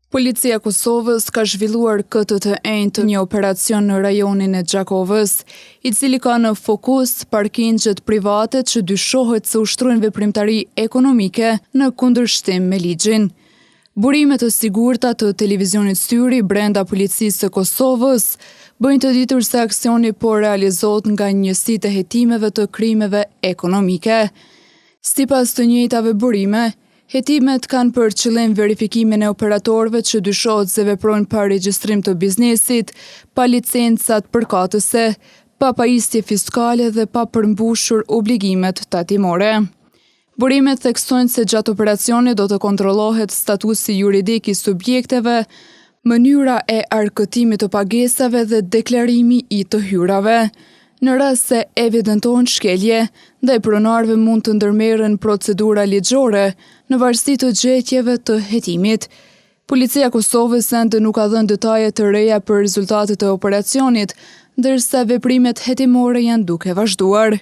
Policia e Kosovës ka zhvilluar këtë të enjtë një operacion në rajonin e Gjakovës, i cili ka në fokus parkingjet private që dyshohet se ushtrojnë veprimtari ekonomike në kundërshtim me ligjin. Burime të sigurta të televizionit Syri brenda Policisë së Kosovës bëjnë të ditur se aksioni po realizohet nga njësitë e hetimeve të krimeve ekonomike. Sipas të njëjtave burime, hetimet kanë për qëllim verifikimin e operatorëve që dyshohet se veprojnë pa regjistrim të biznesit, pa licencat përkatëse, pa pajisje fiskale dhe pa përmbushur obligimet tatimore. Burimet theksojnë se gjatë operacionit do të kontrollohet statusi juridik i subjekteve, mënyra e arkëtimit të pagesave dhe deklarimi i të hyrave. Në rast se evidentohen shkelje, ndaj pronarëve mund të ndërmerren procedura ligjore në varësi të gjetjeve të hetimit. Policia e Kosovës ende nuk ka dhënë detaje të reja për rezultatet e operacionit, ndërsa veprimet hetimore janë duke vazhduar.